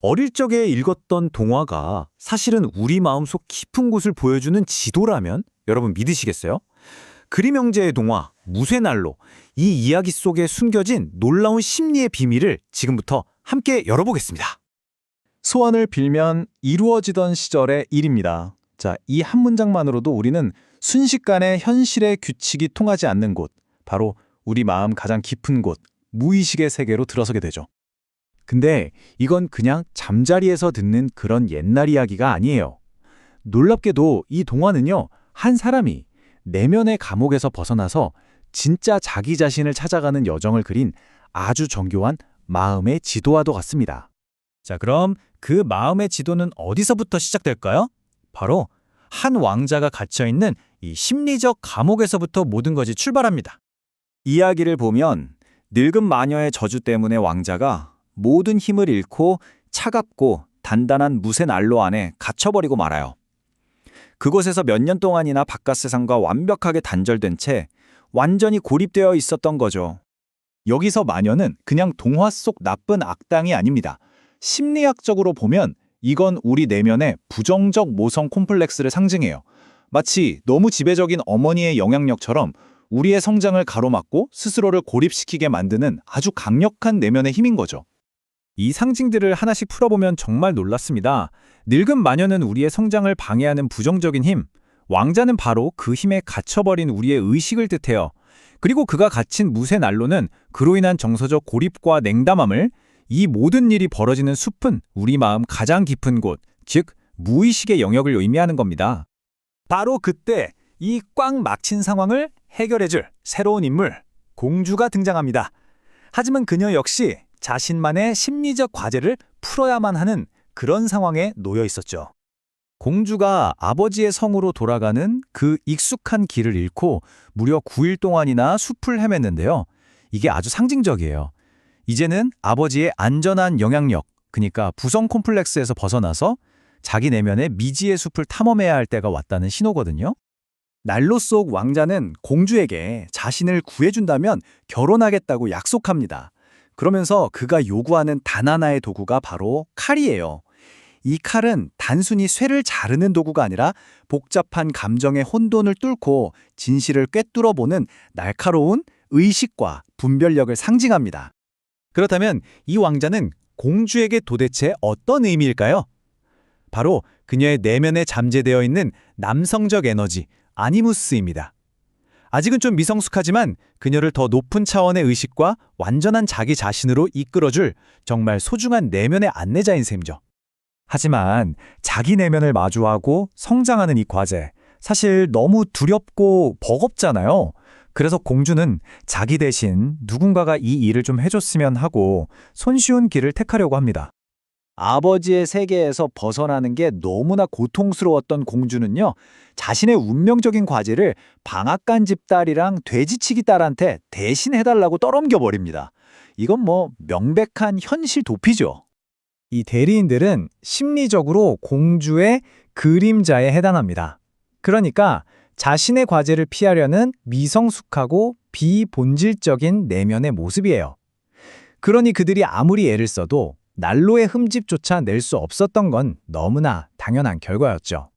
어릴 적에 읽었던 동화가 사실은 우리 마음속 깊은 곳을 보여주는 지도라면 여러분 믿으시겠어요? 그림 형제의 동화 무쇠난로, 이 이야기 속에 숨겨진 놀라운 심리의 비밀을 지금부터 함께 열어보겠습니다. 소원을 빌면 이루어지던 시절의 일입니다. 자, 이 한 문장만으로도 우리는 순식간에 현실의 규칙이 통하지 않는 곳, 바로 우리 마음 가장 깊은 곳, 무의식의 세계로 들어서게 되죠. 근데 이건 그냥 잠자리에서 듣는 그런 옛날 이야기가 아니에요. 놀랍게도 이 동화는요, 한 사람이 내면의 감옥에서 벗어나서 진짜 자기 자신을 찾아가는 여정을 그린 아주 정교한 마음의 지도와도 같습니다. 자, 그럼 그 마음의 지도는 어디서부터 시작될까요? 바로 한 왕자가 갇혀있는 이 심리적 감옥에서부터 모든 것이 출발합니다. 이야기를 보면 늙은 마녀의 저주 때문에 왕자가 모든 힘을 잃고 차갑고 단단한 무쇠 난로 안에 갇혀버리고 말아요. 그곳에서 몇 년 동안이나 바깥 세상과 완벽하게 단절된 채 완전히 고립되어 있었던 거죠. 여기서 마녀는 그냥 동화 속 나쁜 악당이 아닙니다. 심리학적으로 보면 이건 우리 내면의 부정적 모성 콤플렉스를 상징해요. 마치 너무 지배적인 어머니의 영향력처럼 우리의 성장을 가로막고 스스로를 고립시키게 만드는 아주 강력한 내면의 힘인 거죠. 이 상징들을 하나씩 풀어보면 정말 놀랐습니다. 늙은 마녀는 우리의 성장을 방해하는 부정적인 힘, 왕자는 바로 그 힘에 갇혀버린 우리의 의식을 뜻해요. 그리고 그가 갇힌 무쇠 난로는 그로 인한 정서적 고립과 냉담함을, 이 모든 일이 벌어지는 숲은 우리 마음 가장 깊은 곳, 즉 무의식의 영역을 의미하는 겁니다. 바로 그때 이 꽉 막힌 상황을 해결해줄 새로운 인물, 공주가 등장합니다. 하지만 그녀 역시 자신만의 심리적 과제를 풀어야만 하는 그런 상황에 놓여 있었죠. 공주가 아버지의 성으로 돌아가는 그 익숙한 길을 잃고 무려 9일 동안이나 숲을 헤맸는데요. 이게 아주 상징적이에요. 이제는 아버지의 안전한 영향력, 그러니까 부성 콤플렉스에서 벗어나서 자기 내면의 미지의 숲을 탐험해야 할 때가 왔다는 신호거든요. 난로 속 왕자는 공주에게 자신을 구해준다면 결혼하겠다고 약속합니다. 그러면서 그가 요구하는 단 하나의 도구가 바로 칼이에요. 이 칼은 단순히 쇠를 자르는 도구가 아니라 복잡한 감정의 혼돈을 뚫고 진실을 꿰뚫어보는 날카로운 의식과 분별력을 상징합니다. 그렇다면 이 왕자는 공주에게 도대체 어떤 의미일까요? 바로 그녀의 내면에 잠재되어 있는 남성적 에너지, 아니무스입니다. 아직은 좀 미성숙하지만 그녀를 더 높은 차원의 의식과 완전한 자기 자신으로 이끌어줄 정말 소중한 내면의 안내자인 셈이죠. 하지만 자기 내면을 마주하고 성장하는 이 과제, 사실 너무 두렵고 버겁잖아요. 그래서 공주는 자기 대신 누군가가 이 일을 좀 해줬으면 하고 손쉬운 길을 택하려고 합니다. 아버지의 세계에서 벗어나는 게 너무나 고통스러웠던 공주는요, 자신의 운명적인 과제를 방앗간 집딸이랑 돼지치기 딸한테 대신 해달라고 떠넘겨버립니다. 이건 뭐 명백한 현실 도피죠. 이 대리인들은 심리적으로 공주의 그림자에 해당합니다. 그러니까 자신의 과제를 피하려는 미성숙하고 비본질적인 내면의 모습이에요. 그러니 그들이 아무리 애를 써도 난로의 흠집조차 낼 수 없었던 건 너무나 당연한 결과였죠.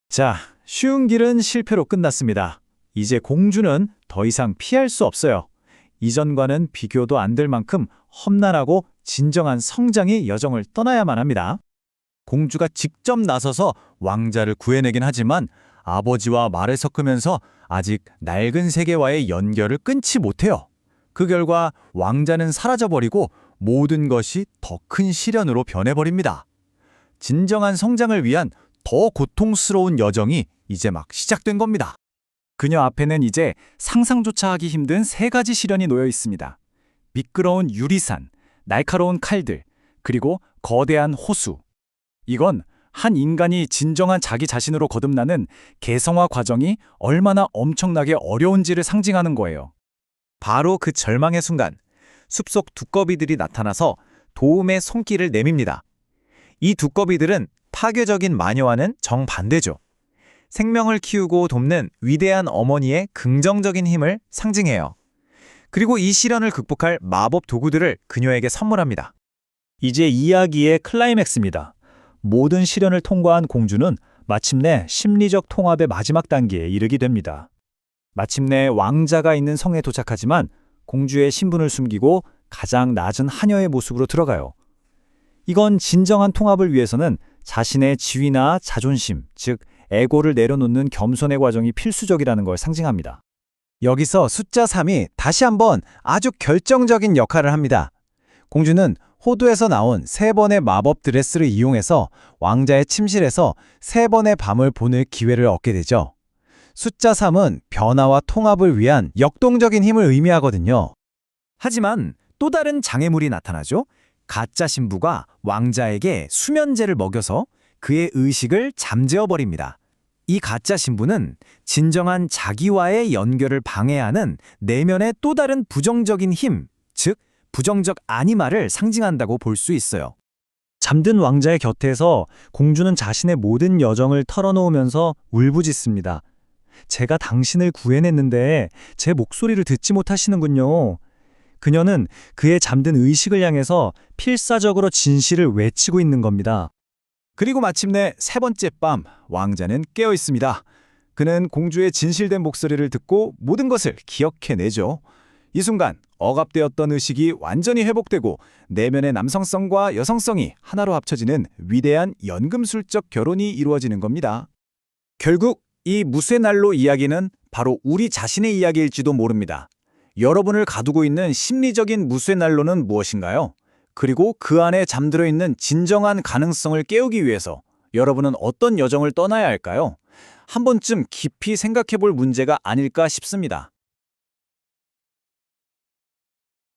자, 쉬운 길은 실패로 끝났습니다. 이제 공주는 더 이상 피할 수 없어요. 이전과는 비교도 안 될 만큼 험난하고 진정한 성장의 여정을 떠나야만 합니다. 공주가 직접 나서서 왕자를 구해내긴 하지만 아버지와 말을 섞으면서 아직 낡은 세계와의 연결을 끊지 못해요. 그 결과 왕자는 사라져버리고 모든 것이 더 큰 시련으로 변해버립니다. 진정한 성장을 위한 더 고통스러운 여정이 이제 막 시작된 겁니다. 그녀 앞에는 이제 상상조차 하기 힘든 세 가지 시련이 놓여 있습니다. 미끄러운 유리산, 날카로운 칼들, 그리고 거대한 호수. 이건 한 인간이 진정한 자기 자신으로 거듭나는 개성화 과정이 얼마나 엄청나게 어려운지를 상징하는 거예요. 바로 그 절망의 순간, 숲속 두꺼비들이 나타나서 도움의 손길을 내밉니다. 이 두꺼비들은 파괴적인 마녀와는 정반대죠. 생명을 키우고 돕는 위대한 어머니의 긍정적인 힘을 상징해요. 그리고 이 시련을 극복할 마법 도구들을 그녀에게 선물합니다. 이제 이야기의 클라이맥스입니다. 모든 시련을 통과한 공주는 마침내 심리적 통합의 마지막 단계에 이르게 됩니다. 마침내 왕자가 있는 성에 도착하지만 공주의 신분을 숨기고 가장 낮은 하녀의 모습으로 들어가요. 이건 진정한 통합을 위해서는 자신의 지위나 자존심, 즉 에고를 내려놓는 겸손의 과정이 필수적이라는 걸 상징합니다. 여기서 숫자 3이 다시 한번 아주 결정적인 역할을 합니다. 공주는 호두에서 나온 3번의 마법 드레스를 이용해서 왕자의 침실에서 3번의 밤을 보낼 기회를 얻게 되죠. 숫자 3은 변화와 통합을 위한 역동적인 힘을 의미하거든요. 하지만 또 다른 장애물이 나타나죠. 가짜 신부가 왕자에게 수면제를 먹여서 그의 의식을 잠재워 버립니다. 이 가짜 신부는 진정한 자기와의 연결을 방해하는 내면의 또 다른 부정적인 힘, 즉 부정적 아니마를 상징한다고 볼 수 있어요. 잠든 왕자의 곁에서 공주는 자신의 모든 여정을 털어놓으면서 울부짖습니다. 제가 당신을 구해냈는데 제 목소리를 듣지 못하시는군요. 그녀는 그의 잠든 의식을 향해서 필사적으로 진실을 외치고 있는 겁니다. 그리고 마침내 3번째 밤, 왕자는 깨어 있습니다. 그는 공주의 진실된 목소리를 듣고 모든 것을 기억해내죠. 이 순간 억압되었던 의식이 완전히 회복되고 내면의 남성성과 여성성이 하나로 합쳐지는 위대한 연금술적 결혼이 이루어지는 겁니다. 결국 이 무쇠난로 이야기는 바로 우리 자신의 이야기일지도 모릅니다. 여러분을 가두고 있는 심리적인 무쇠난로는 무엇인가요? 그리고 그 안에 잠들어 있는 진정한 가능성을 깨우기 위해서 여러분은 어떤 여정을 떠나야 할까요? 한 번쯤 깊이 생각해 볼 문제가 아닐까 싶습니다.